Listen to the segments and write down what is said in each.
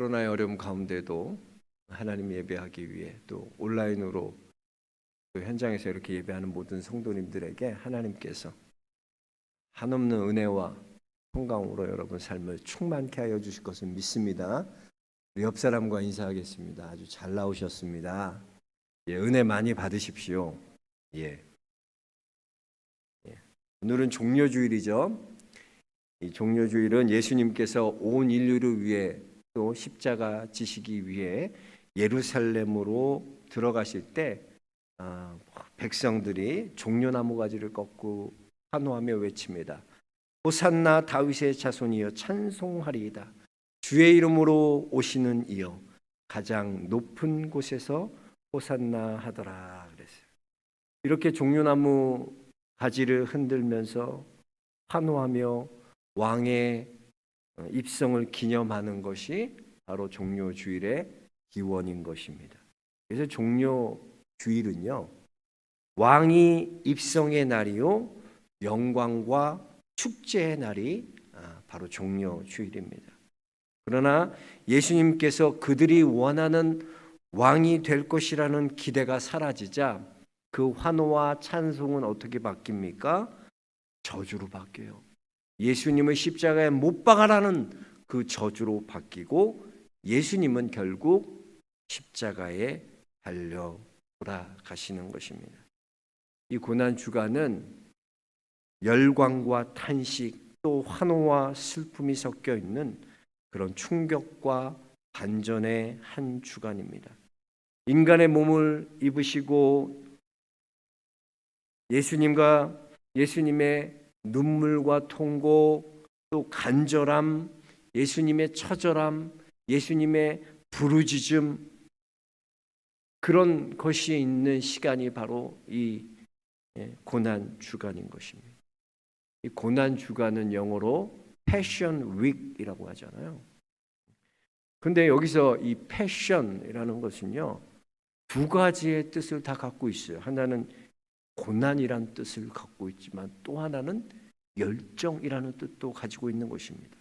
코로나의 어려움 가운데도 하나님 예배하기 위해 또 온라인으로 또 현장에서 이렇게 예배하는 모든 성도님들에게 하나님께서 한없는 은혜와 평강으로 여러분 삶을 충만케 하여 주실 것을 믿습니다. 우리 옆 사람과 인사하겠습니다. 아주 잘 나오셨습니다. 예, 은혜 많이 받으십시오. 예. 오늘은 종려주일이죠. 이 종려주일은 예수님께서 온 인류를 위해 또 십자가 지시기 위해 예루살렘으로 들어가실 때 백성들이 종려나무 가지를 꺾고 환호하며 외칩니다. 호산나 다윗의 자손이여 찬송하리이다. 주의 이름으로 오시는 이여 가장 높은 곳에서 호산나 하더라 그랬어요. 이렇게 종려나무 가지를 흔들면서 환호하며 왕의 입성을 기념하는 것이 바로 종려주일의 기원인 것입니다. 그래서 종려주일은요, 왕이 입성의 날이요 영광과 축제의 날이 바로 종려주일입니다. 그러나 예수님께서 그들이 원하는 왕이 될 것이라는 기대가 사라지자 그 환호와 찬송은 어떻게 바뀝니까? 저주로 바뀌어요. 예수님을 십자가에 못 박아라는 그 저주로 바뀌고 예수님은 결국 십자가에 달려 돌아가시는 것입니다. 이 고난 주간은 열광과 탄식 또 환호와 슬픔이 섞여 있는 그런 충격과 반전의 한 주간입니다. 인간의 몸을 입으시고 예수님의 눈물과 통고 또 간절함, 예수님의 처절함, 예수님의 부르짖음, 그런 것이 있는 시간이 바로 이 고난 주간인 것입니다. 이 고난 주간은 영어로 패션 윅이라고 하잖아요. 근데 여기서 이 패션이라는 것은요, 두 가지의 뜻을 다 갖고 있어요. 하나는 고난이란 뜻을 갖고 있지만 또 하나는 열정이라는 뜻도 가지고 있는 것입니다.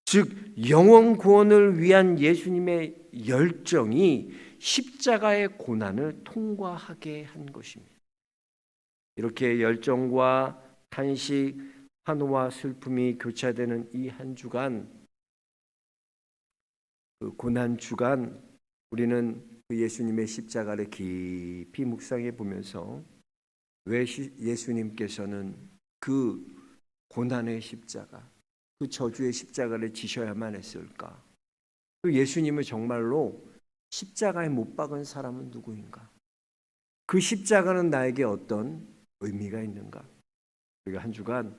즉 영원 구원을 위한 예수님의 열정이 십자가의 고난을 통과하게 한 것입니다. 이렇게 열정과 탄식, 환호와 슬픔이 교차되는 이 한 주간, 그 고난 주간, 우리는 그 예수님의 십자가를 깊이 묵상해 보면서 왜 예수님께서는 그 고난의 십자가, 그 저주의 십자가를 지셔야만 했을까? 그 예수님을 정말로 십자가에 못 박은 사람은 누구인가? 그 십자가는 나에게 어떤 의미가 있는가? 우리가 한 주간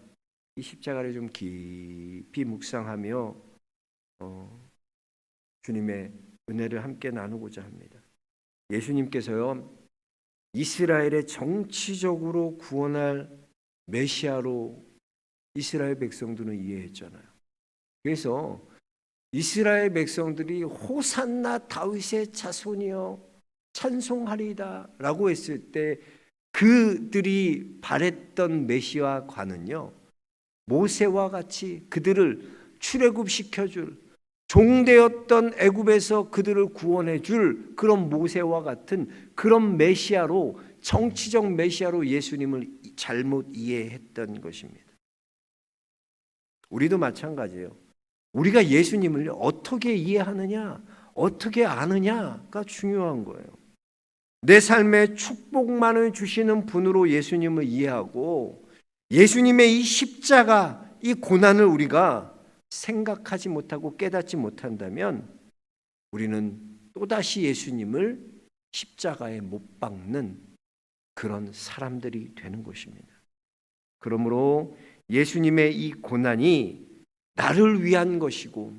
이 십자가를 좀 깊이 묵상하며 주님의 은혜를 함께 나누고자 합니다. 예수님께서요, 이스라엘의 정치적으로 구원할 메시아로 이스라엘 백성들은 이해했잖아요. 그래서 이스라엘 백성들이 호산나 다윗의 자손이여 찬송하리이다 라고 했을 때 그들이 바랬던 메시아관은요, 모세와 같이 그들을 출애굽시켜줄, 종되었던 애굽에서 그들을 구원해줄 그런 모세와 같은 그런 메시아로, 정치적 메시아로 예수님을 잘못 이해했던 것입니다. 우리도 마찬가지예요. 우리가 예수님을 어떻게 이해하느냐, 어떻게 아느냐가 중요한 거예요. 내 삶에 축복만을 주시는 분으로 예수님을 이해하고 예수님의 이 십자가, 이 고난을 우리가 생각하지 못하고 깨닫지 못한다면 우리는 또다시 예수님을 십자가에 못 박는 그런 사람들이 되는 것입니다. 그러므로 예수님의 이 고난이 나를 위한 것이고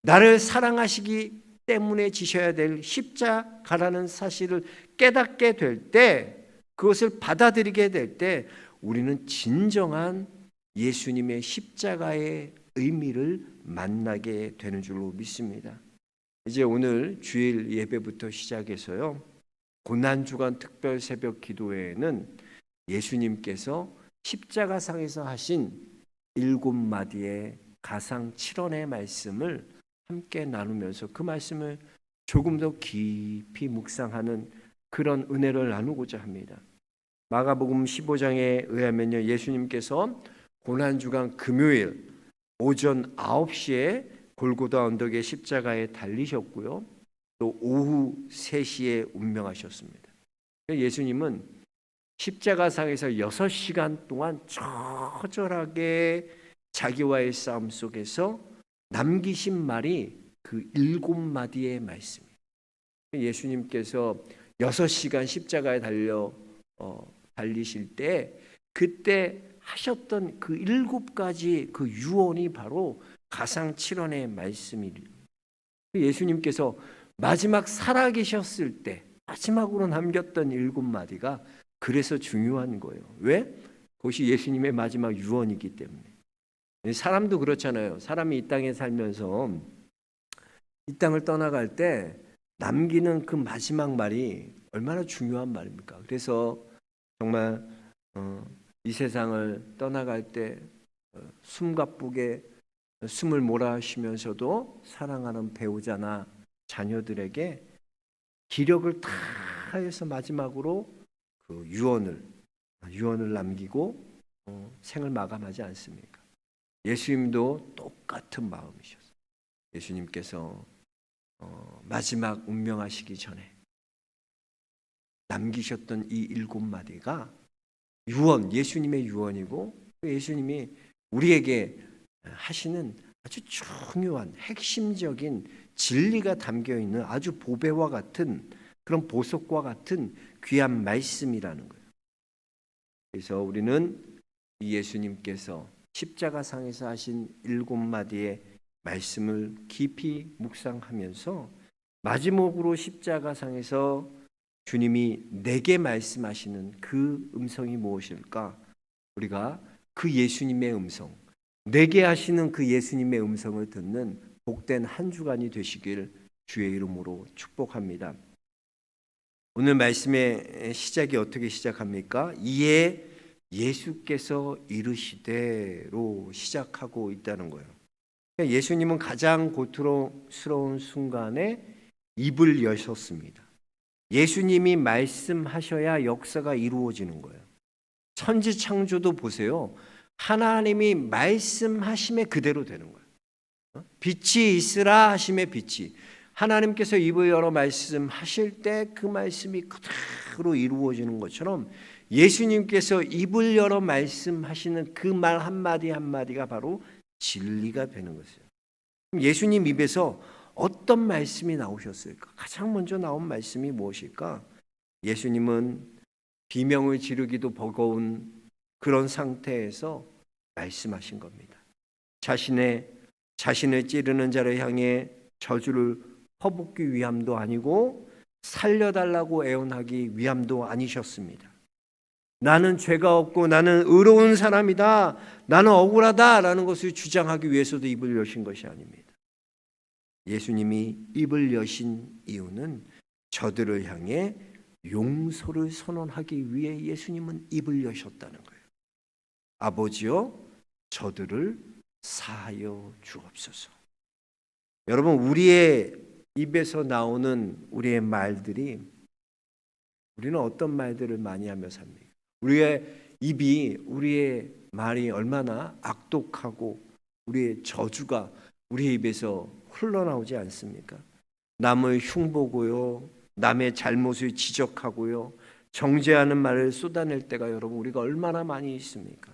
나를 사랑하시기 때문에 지셔야 될 십자가라는 사실을 깨닫게 될 때, 그것을 받아들이게 될 때 우리는 진정한 예수님의 십자가의 의미를 만나게 되는 줄로 믿습니다. 이제 오늘 주일 예배부터 시작해서요, 고난주간 특별 새벽 기도회에는 예수님께서 십자가상에서 하신 7마디의 가상 7원의 말씀을 함께 나누면서 그 말씀을 조금 더 깊이 묵상하는 그런 은혜를 나누고자 합니다. 마가복음 15장에 의하면요, 예수님께서 고난주간 금요일 오전 9시에 골고다 언덕의 십자가에 달리셨고요, 또 오후 3시에 운명하셨습니다. 예수님은 십자가상에서 6시간 동안 처절하게 자기와의 싸움 속에서 남기신 말이 그 7마디의 말씀이에요. 예수님께서 6시간 십자가에 달리실 때 그때 하셨던 그 7가지 그 유언이 바로 가상칠언의 말씀이에요. 예수님께서 마지막 살아계셨을 때 마지막으로 남겼던 7마디가 그래서 중요한 거예요. 왜? 그것이 예수님의 마지막 유언이기 때문에. 사람도 그렇잖아요. 사람이 이 땅에 살면서 이 땅을 떠나갈 때 남기는 그 마지막 말이 얼마나 중요한 말입니까? 그래서 정말 이 세상을 떠나갈 때 숨가쁘게 숨을 몰아쉬면서도 사랑하는 배우자나 자녀들에게 기력을 다해서 마지막으로 그 유언을 남기고 생을 마감하지 않습니까? 예수님도 똑같은 마음이셨어요. 예수님께서 마지막 운명하시기 전에 남기셨던 이 7마디가 유언, 예수님의 유언이고 예수님이 우리에게 하시는 아주 중요한 핵심적인 진리가 담겨있는 아주 보배와 같은 그런 보석과 같은 귀한 말씀이라는 거예요. 그래서 우리는 이 예수님께서 십자가상에서 하신 7마디의 말씀을 깊이 묵상하면서 마지막으로 십자가상에서 주님이 내게 말씀하시는 그 음성이 무엇일까? 우리가 그 예수님의 음성, 내게 하시는 그 예수님의 음성을 듣는 복된 한 주간이 되시길 주의 이름으로 축복합니다. 오늘 말씀의 시작이 어떻게 시작합니까? 이에 예수께서 이르시되로 시작하고 있다는 거예요. 예수님은 가장 고통스러운 순간에 입을 여셨습니다. 예수님이 말씀하셔야 역사가 이루어지는 거예요. 천지창조도 보세요. 하나님이 말씀하심에 그대로 되는 거예요. 빛이 있으라 하심에 빛이. 하나님께서 입을 열어 말씀하실 때 그 말씀이 그대로 이루어지는 것처럼 예수님께서 입을 열어 말씀하시는 그 말 한마디 한마디가 바로 진리가 되는 것이에요. 예수님 입에서 어떤 말씀이 나오셨을까? 가장 먼저 나온 말씀이 무엇일까? 예수님은 비명을 지르기도 버거운 그런 상태에서 말씀하신 겁니다. 자신을 찌르는 자를 향해 저주를 퍼붓기 위함도 아니고 살려달라고 애원하기 위함도 아니셨습니다. 나는 죄가 없고 나는 의로운 사람이다, 나는 억울하다라는 것을 주장하기 위해서도 입을 여신 것이 아닙니다. 예수님이 입을 여신 이유는 저들을 향해 용서를 선언하기 위해 예수님은 입을 여셨다는 거예요. 아버지여, 저들을 사하여 주옵소서. 여러분, 우리의 입에서 나오는 우리의 말들이, 우리는 어떤 말들을 많이 하며 삽니까? 우리의 입이, 우리의 말이 얼마나 악독하고 우리의 저주가 우리의 입에서 흘러나오지 않습니까? 남을 흉보고요, 남의 잘못을 지적하고요, 정죄하는 말을 쏟아낼 때가 여러분 우리가 얼마나 많이 있습니까?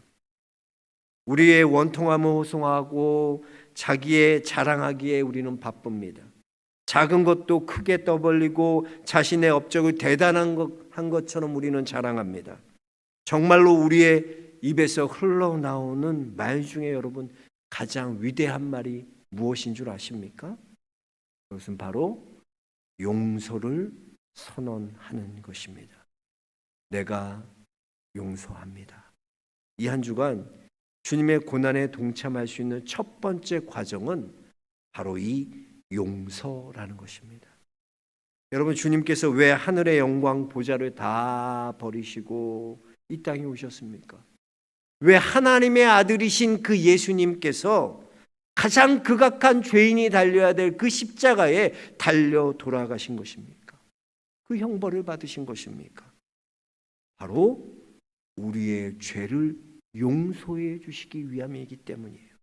우리의 원통함을 호송하고 자기의 자랑하기에 우리는 바쁩니다. 작은 것도 크게 떠벌리고 자신의 업적을 대단한 한 것처럼 우리는 자랑합니다. 정말로 우리의 입에서 흘러나오는 말 중에 여러분 가장 위대한 말이 무엇인 줄 아십니까? 그것은 바로 용서를 선언하는 것입니다. 내가 용서합니다. 이 한 주간 주님의 고난에 동참할 수 있는 첫 번째 과정은 바로 이 용서라는 것입니다. 여러분, 주님께서 왜 하늘의 영광 보좌를 다 버리시고 이 땅에 오셨습니까? 왜 하나님의 아들이신 그 예수님께서 가장 극악한 죄인이 달려야 될 그 십자가에 달려 돌아가신 것입니까? 그 형벌을 받으신 것입니까? 바로 우리의 죄를 용서해 주시기 위함이기 때문이에요.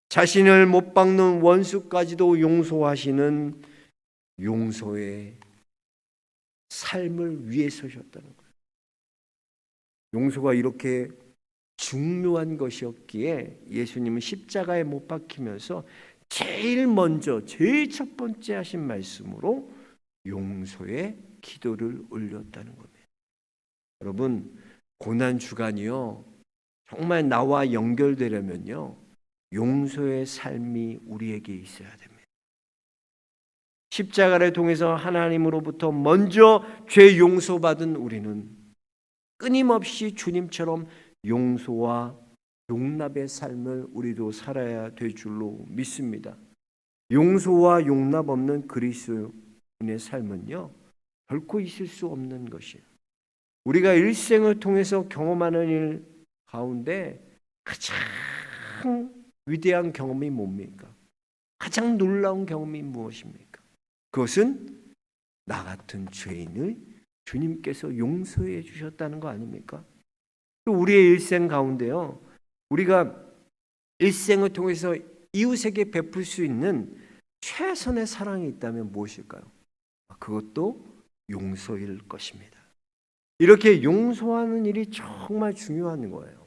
자신을 못 박는 원수까지도 용서하시는 용서의 삶을 위해 서셨다는 거예요. 용서가 이렇게 중요한 것이었기에 예수님은 십자가에 못 박히면서 제일 먼저 제일 첫 번째 하신 말씀으로 용서의 기도를 올렸다는 겁니다. 여러분, 고난 주간이요, 정말 나와 연결되려면요, 용서의 삶이 우리에게 있어야 됩니다. 십자가를 통해서 하나님으로부터 먼저 죄 용서받은 우리는 끊임없이 주님처럼 용서와 용납의 삶을 우리도 살아야 될 줄로 믿습니다. 용서와 용납 없는 그리스도인의 삶은요, 결코 있을 수 없는 것이에요. 우리가 일생을 통해서 경험하는 일 가운데 가장 위대한 경험이 뭡니까? 가장 놀라운 경험이 무엇입니까? 그것은 나 같은 죄인을 주님께서 용서해 주셨다는 거 아닙니까? 또 우리의 일생 가운데요, 우리가 일생을 통해서 이웃에게 베풀 수 있는 최선의 사랑이 있다면 무엇일까요? 그것도 용서일 것입니다. 이렇게 용서하는 일이 정말 중요한 거예요.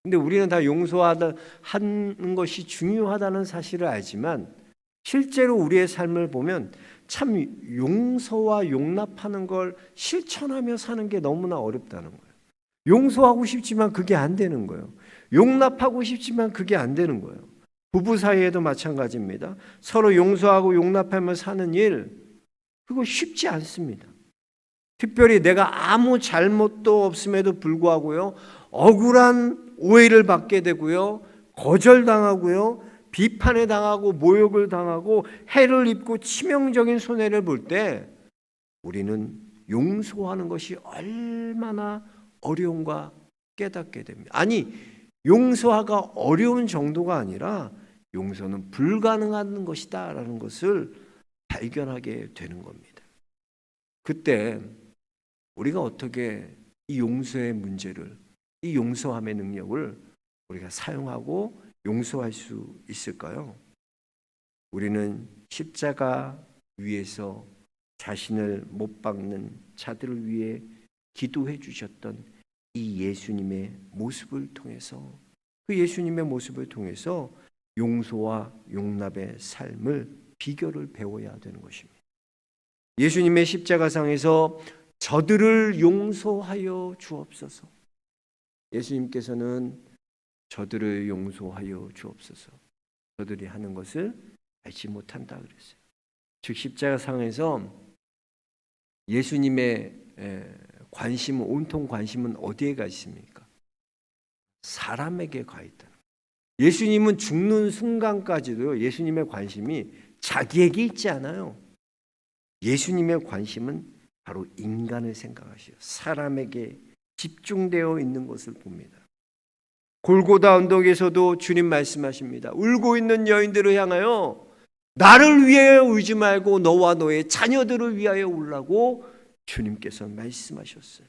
근데 우리는 다 용서하는 것이 중요하다는 사실을 알지만 실제로 우리의 삶을 보면 참 용서와 용납하는 걸 실천하며 사는 게 너무나 어렵다는 거예요. 용서하고 싶지만 그게 안 되는 거예요. 용납하고 싶지만 그게 안 되는 거예요. 부부 사이에도 마찬가지입니다. 서로 용서하고 용납하며 사는 일, 그거 쉽지 않습니다. 특별히 내가 아무 잘못도 없음에도 불구하고요, 억울한 오해를 받게 되고요, 거절당하고요, 비판에 당하고 모욕을 당하고 해를 입고 치명적인 손해를 볼 때 우리는 용서하는 것이 얼마나 어려운가 깨닫게 됩니다. 아니, 용서가 어려운 정도가 아니라 용서는 불가능한 것이다라는 것을 발견하게 되는 겁니다. 그때 우리가 어떻게 이 용서의 문제를, 이 용서함의 능력을 우리가 사용하고 용서할 수 있을까요? 우리는 십자가 위에서 자신을 못 박는 자들을 위해 기도해 주셨던 이 예수님의 모습을 통해서, 그 예수님의 모습을 통해서 용서와 용납의 삶을, 비결을 배워야 되는 것입니다. 예수님의 십자가상에서 저들을 용서하여 주옵소서. 예수님께서는 저들을 용서하여 주옵소서. 저들이 하는 것을 알지 못한다 그랬어요. 즉 십자가상에서 예수님의 관심은, 온통 관심은 어디에 가 있습니까? 사람에게 가 있다. 예수님은 죽는 순간까지도 예수님의 관심이 자기에게 있지 않아요. 예수님의 관심은 바로 인간을 생각하시오. 사람에게 집중되어 있는 것을 봅니다. 골고다 언덕에서도 주님 말씀하십니다. 울고 있는 여인들을 향하여 나를 위해 울지 말고 너와 너의 자녀들을 위하여 울라고 주님께서 말씀하셨어요.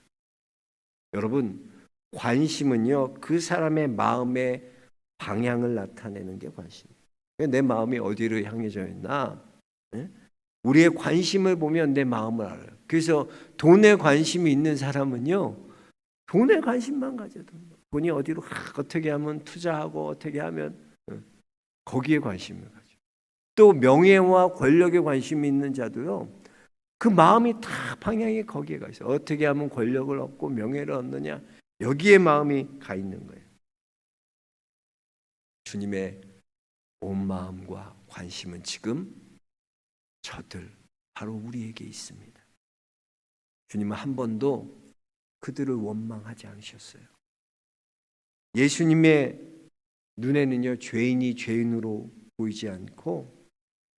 여러분, 관심은요, 그 사람의 마음의 방향을 나타내는 게 관심이에요. 내 마음이 어디로 향해져 있나? 우리의 관심을 보면 내 마음을 알아요. 그래서 돈에 관심이 있는 사람은요, 돈에 관심만 가져도 돈이 어디로 어떻게 하면 투자하고 어떻게 하면 거기에 관심을 가져. 또 명예와 권력에 관심이 있는 자도요, 그 마음이 다 방향이 거기에 가 있어요. 어떻게 하면 권력을 얻고 명예를 얻느냐, 여기에 마음이 가 있는 거예요. 주님의 온 마음과 관심은 지금 저들, 바로 우리에게 있습니다. 주님은 한 번도 그들을 원망하지 않으셨어요. 예수님의 눈에는요, 죄인이 죄인으로 보이지 않고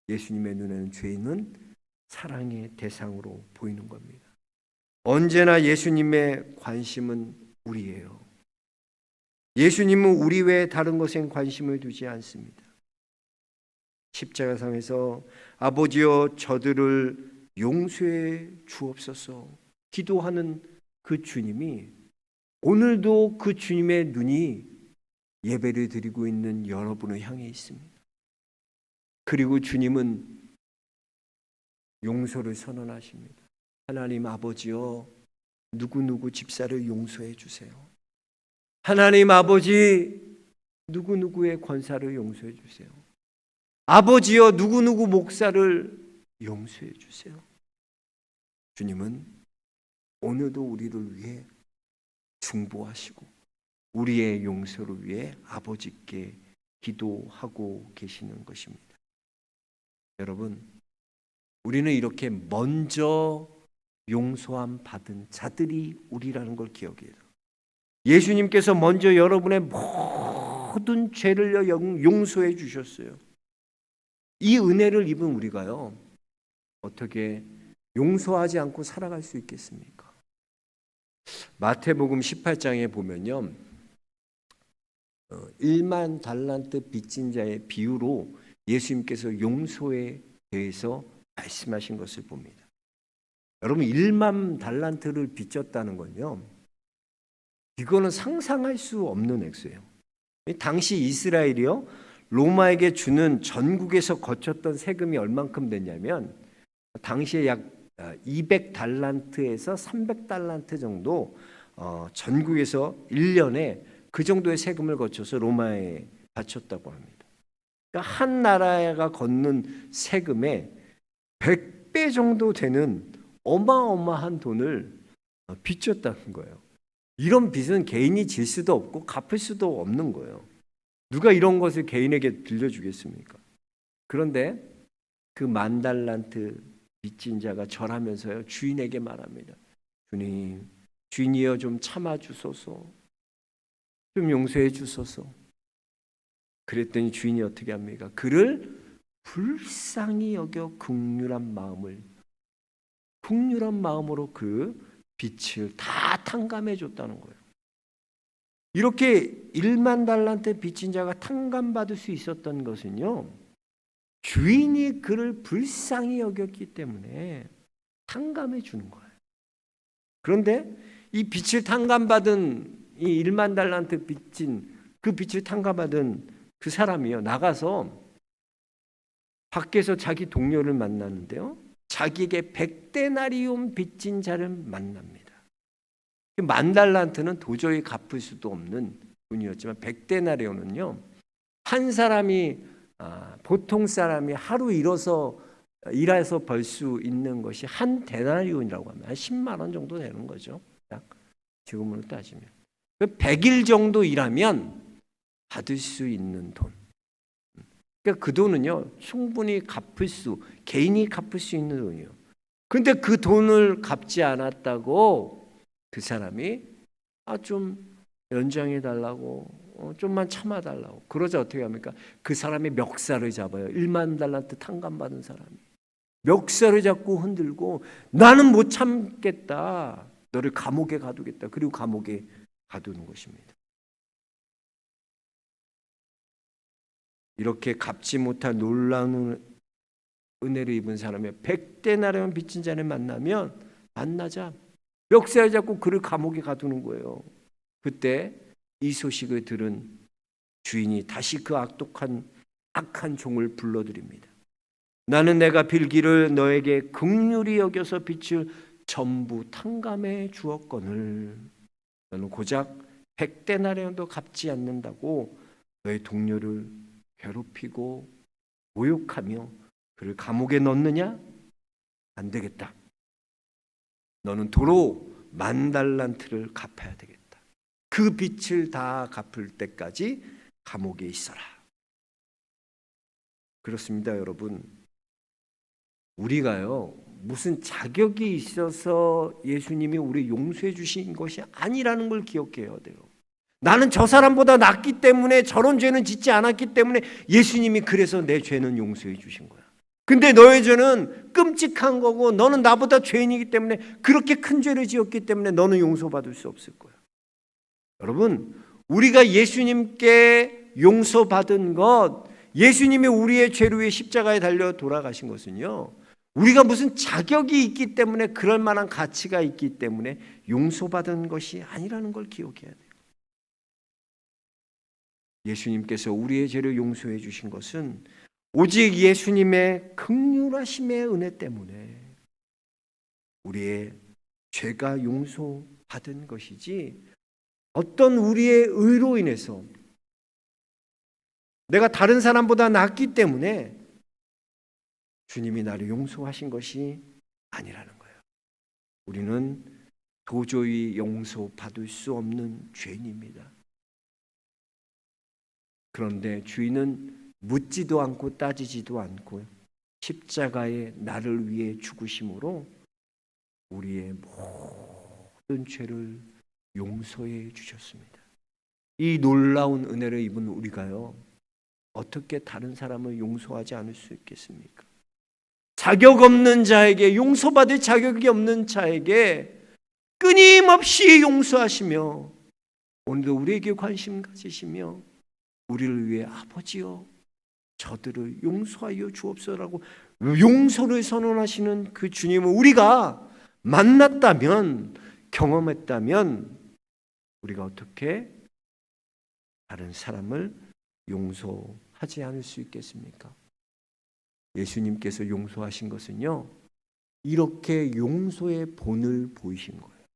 예수님의 눈에는 죄인은 사랑의 대상으로 보이는 겁니다. 언제나 예수님의 관심은 우리예요. 예수님은 우리 외에 다른 것엔 관심을 두지 않습니다. 십자가상에서 아버지여 저들을 용서해 주옵소서 기도하는 그 주님이 오늘도 그 주님의 눈이 예배를 드리고 있는 여러분을 향해 있습니다. 그리고 주님은 용서를 선언하십니다. 하나님 아버지여 누구누구 집사를 용서해 주세요. 하나님 아버지 누구누구의 권사를 용서해 주세요. 아버지여 누구누구 목사를 용서해 주세요. 주님은 오늘도 우리를 위해 중보하시고 우리의 용서를 위해 아버지께 기도하고 계시는 것입니다. 여러분, 우리는 이렇게 먼저 용서함 받은 자들이 우리라는 걸 기억해야 돼요. 예수님께서 먼저 여러분의 모든 죄를 용서해 주셨어요. 이 은혜를 입은 우리가요, 어떻게 용서하지 않고 살아갈 수 있겠습니까? 마태복음 18장에 보면요, 1만 달란트 빚진 자의 비유로 예수님께서 용서에 대해서 말씀하신 것을 봅니다. 여러분, 1만 달란트를 빚졌다는 건요, 이거는 상상할 수 없는 액수예요. 당시 이스라엘이요, 로마에게 주는 전국에서 거쳤던 세금이 얼만큼 됐냐면 당시에 약 200달란트에서 300달란트 정도 전국에서 1년에 그 정도의 세금을 거쳐서 로마에 바쳤다고 합니다. 그러니까 한 나라가 걷는 세금의 100배 정도 되는 어마어마한 돈을 빚졌다는 거예요. 이런 빚은 개인이 질 수도 없고 갚을 수도 없는 거예요. 누가 이런 것을 개인에게 들려주겠습니까? 그런데 그 10,000달란트 빚진 자가 절하면서요, 주인에게 말합니다. 주님, 주인이여 좀 참아주소서, 좀 용서해 주소서. 그랬더니 주인이 어떻게 합니까? 그를 불쌍히 여겨 긍휼한 마음으로 그 빚을 다 탕감해 줬다는 거예요. 이렇게 1만 달란트 빚진 자가 탕감받을 수 있었던 것은요, 주인이 그를 불쌍히 여겼기 때문에 탕감해 주는 거예요. 그런데 이 빚을 탕감받은 이 1만 달란트 빚진 그 빚을 탕감받은 그 사람이요, 나가서 밖에서 자기 동료를 만나는데요, 자기에게 100데나리온 빚진 자를 만납니다. 10,000달란트는 도저히 갚을 수도 없는 돈이었지만 100데나리온은요, 한 사람이 보통 사람이 하루 일해서 벌 수 있는 것이 한 데나리온이라고 하면 한 10만 원 정도 되는 거죠. 지금으로 따지면 100일 정도 일하면 받을 수 있는 돈. 그러니까 그 돈은요, 충분히 개인이 갚을 수 있는 돈이에요. 그런데 그 돈을 갚지 않았다고 그 사람이 좀 연장해 달라고, 좀만 참아 달라고. 그러자 어떻게 합니까? 그 사람이 멱살을 잡아요. 1만 달란트 탕감받은 사람이 멱살을 잡고 흔들고, 나는 못 참겠다, 너를 감옥에 가두겠다. 그리고 감옥에 가두는 것입니다. 이렇게 갚지 못한 놀라운 은혜를 입은 사람이 100데나리온 빚진 자를 만나자 멱살 잡고 그를 감옥에 가두는 거예요. 그때 이 소식을 들은 주인이 다시 그 악한 종을 불러들입니다. 나는 내가 빌기를 너에게 긍휼히 여겨서 빚을 전부 탕감해 주었거늘 너는 고작 100데나리온도 갚지 않는다고 너의 동료를 괴롭히고 모욕하며 그를 감옥에 넣느냐? 안 되겠다. 너는 도로 10,000달란트를 갚아야 되겠다. 그 빚을 다 갚을 때까지 감옥에 있어라. 그렇습니다, 여러분. 우리가요, 무슨 자격이 있어서 예수님이 우리 용서해 주신 것이 아니라는 걸 기억해야 돼요. 나는 저 사람보다 낫기 때문에, 저런 죄는 짓지 않았기 때문에 예수님이 그래서 내 죄는 용서해 주신 거야. 근데 너의 죄는 끔찍한 거고, 너는 나보다 죄인이기 때문에, 그렇게 큰 죄를 지었기 때문에 너는 용서받을 수 없을 거야. 여러분, 우리가 예수님께 용서받은 것, 예수님이 우리의 죄를 위해 십자가에 달려 돌아가신 것은요, 우리가 무슨 자격이 있기 때문에, 그럴 만한 가치가 있기 때문에 용서받은 것이 아니라는 걸 기억해야 돼요. 예수님께서 우리의 죄를 용서해 주신 것은 오직 예수님의 긍휼하심의 은혜 때문에 우리의 죄가 용서받은 것이지, 어떤 우리의 의로 인해서 내가 다른 사람보다 낫기 때문에 주님이 나를 용서하신 것이 아니라는 거예요. 우리는 도저히 용서받을 수 없는 죄인입니다. 그런데 주인은 묻지도 않고 따지지도 않고 십자가에 나를 위해 죽으심으로 우리의 모든 죄를 용서해 주셨습니다. 이 놀라운 은혜를 입은 우리가요, 어떻게 다른 사람을 용서하지 않을 수 있겠습니까? 자격 없는 자에게, 용서받을 자격이 없는 자에게 끊임없이 용서하시며 오늘도 우리에게 관심 가지시며 우리를 위해 아버지여 저들을 용서하여 주옵소서라고 용서를 선언하시는 그 주님을 우리가 만났다면, 경험했다면 우리가 어떻게 다른 사람을 용서하지 않을 수 있겠습니까? 예수님께서 용서하신 것은요, 이렇게 용서의 본을 보이신 거예요.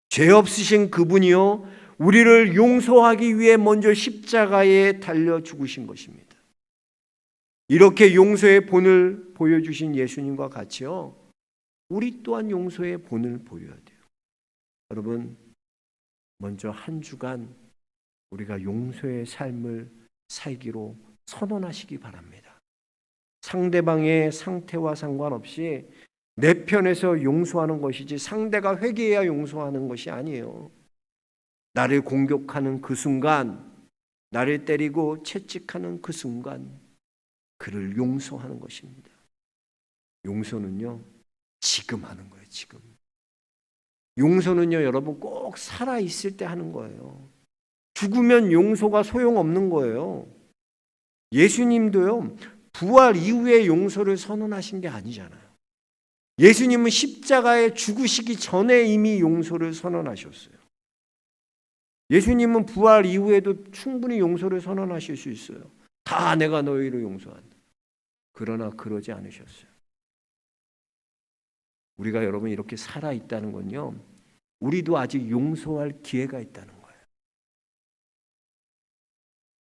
죄 없으신 그분이요, 우리를 용서하기 위해 먼저 십자가에 달려 죽으신 것입니다. 이렇게 용서의 본을 보여주신 예수님과 같이요, 우리 또한 용서의 본을 보여야 돼요. 여러분, 먼저 한 주간 우리가 용서의 삶을 살기로 선언하시기 바랍니다. 상대방의 상태와 상관없이 내 편에서 용서하는 것이지 상대가 회개해야 용서하는 것이 아니에요. 나를 공격하는 그 순간, 나를 때리고 채찍하는 그 순간 그를 용서하는 것입니다. 용서는요, 지금 하는 거예요. 지금. 용서는요, 여러분 꼭 살아있을 때 하는 거예요. 죽으면 용서가 소용없는 거예요. 예수님도요, 부활 이후에 용서를 선언하신 게 아니잖아요. 예수님은 십자가에 죽으시기 전에 이미 용서를 선언하셨어요. 예수님은 부활 이후에도 충분히 용서를 선언하실 수 있어요. 다 내가 너희를 용서한다. 그러나 그러지 않으셨어요. 우리가 여러분 이렇게 살아있다는 건요, 우리도 아직 용서할 기회가 있다는 거예요.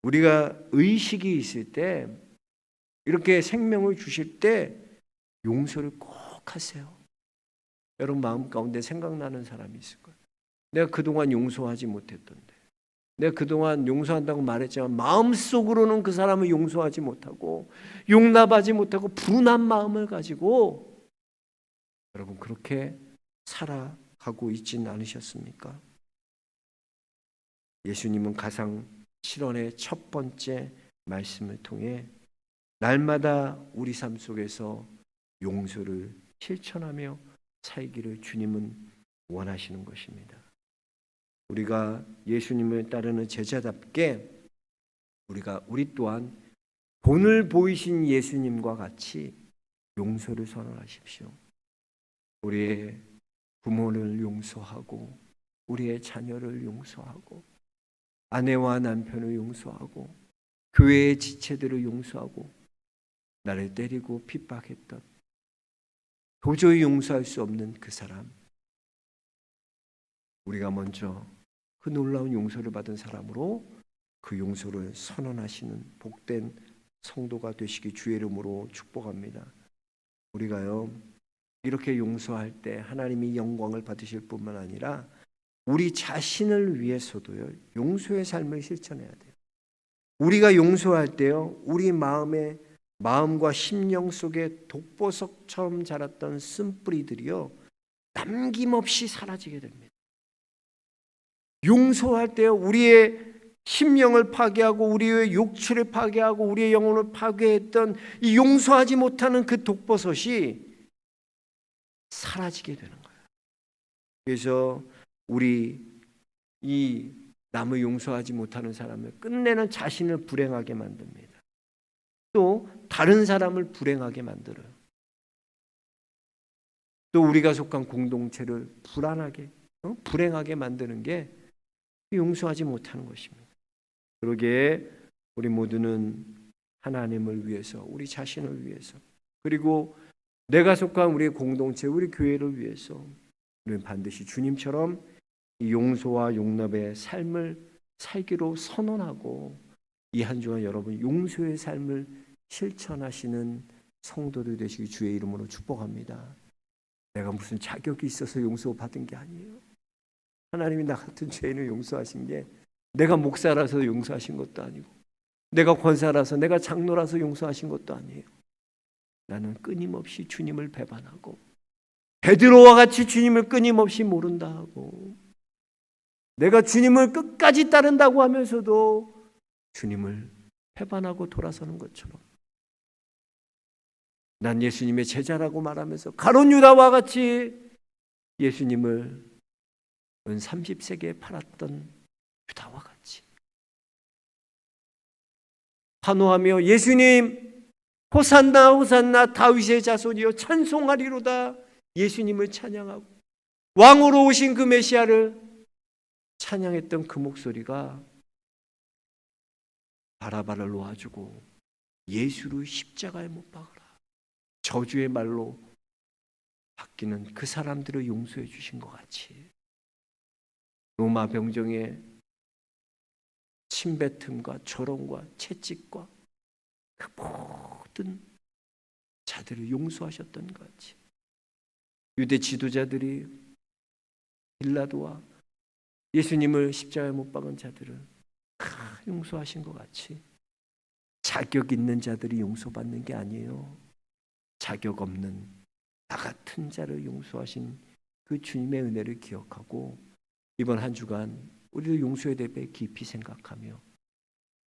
우리가 의식이 있을 때, 이렇게 생명을 주실 때 용서를 꼭 하세요. 여러분 마음 가운데 생각나는 사람이 있을 거예요. 내가 그동안 용서하지 못했던데, 내가 그동안 용서한다고 말했지만 마음속으로는 그 사람을 용서하지 못하고 용납하지 못하고 분한 마음을 가지고 여러분 그렇게 살아가고 있지는 않으셨습니까? 예수님은 가상 실현의 첫 번째 말씀을 통해 날마다 우리 삶 속에서 용서를 실천하며 살기를 주님은 원하시는 것입니다. 우리가 예수님을 따르는 제자답게 우리 또한 본을 보이신 예수님과 같이 용서를 선언하십시오. 우리의 부모를 용서하고 우리의 자녀를 용서하고 아내와 남편을 용서하고 교회의 지체들을 용서하고 나를 때리고 핍박했던 도저히 용서할 수 없는 그 사람, 우리가 먼저 그 놀라운 용서를 받은 사람으로 그 용서를 선언하시는 복된 성도가 되시기 주의 이름으로 축복합니다. 우리가요 이렇게 용서할 때 하나님이 영광을 받으실 뿐만 아니라 우리 자신을 위해서도요 용서의 삶을 실천해야 돼요. 우리가 용서할 때요 우리 마음과 심령 속에 독보석처럼 자랐던 쓴뿌리들이요 남김없이 사라지게 됩니다. 용서할 때요 우리의 심령을 파괴하고 우리의 욕추를 파괴하고 우리의 영혼을 파괴했던 이 용서하지 못하는 그 독버섯이 사라지게 되는 거예요. 그래서 우리 이 남을 용서하지 못하는 사람을 끝내는 자신을 불행하게 만듭니다. 또 다른 사람을 불행하게 만들어요. 또 우리가 속한 공동체를 불안하게, 불행하게 만드는 게 용서하지 못하는 것입니다. 그러기에 우리 모두는 하나님을 위해서, 우리 자신을 위해서, 그리고 내가 속한 우리 공동체, 우리 교회를 위해서 우리는 반드시 주님처럼 이 용서와 용납의 삶을 살기로 선언하고 이 한 주간 여러분 용서의 삶을 실천하시는 성도들 되시기 주의 이름으로 축복합니다. 내가 무슨 자격이 있어서 용서받은 게 아니에요. 하나님이 나 같은 죄인을 용서하신 게 내가 목사라서 용서하신 것도 아니고 내가 권사라서 내가 장로라서 용서하신 것도 아니에요. 나는 끊임없이 주님을 배반하고 베드로와 같이 주님을 끊임없이 모른다 하고 내가 주님을 끝까지 따른다고 하면서도 주님을 배반하고 돌아서는 것처럼 난 예수님의 제자라고 말하면서 가룟 유다와 같이 예수님을 은 30세기에 팔았던 유다와 같이 환호하며 예수님 호산나 호산나 다윗의 자손이여 찬송하리로다 예수님을 찬양하고 왕으로 오신 그 메시아를 찬양했던 그 목소리가 바라바를 놓아주고 예수를 십자가에 못 박으라 저주의 말로 바뀌는 그 사람들을 용서해 주신 것 같이 로마 병정의 침뱉음과 조롱과 채찍과 그 모든 자들을 용서하셨던 것 같이 유대 지도자들이 빌라도와 예수님을 십자가에 못 박은 자들을 다 용서하신 것 같이 자격 있는 자들이 용서받는 게 아니에요. 자격 없는 나 같은 자를 용서하신 그 주님의 은혜를 기억하고 이번 한 주간 우리도 용서에 대해 깊이 생각하며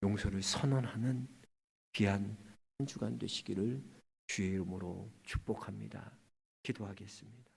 용서를 선언하는 귀한 한 주간 되시기를 주의 이름으로 축복합니다. 기도하겠습니다.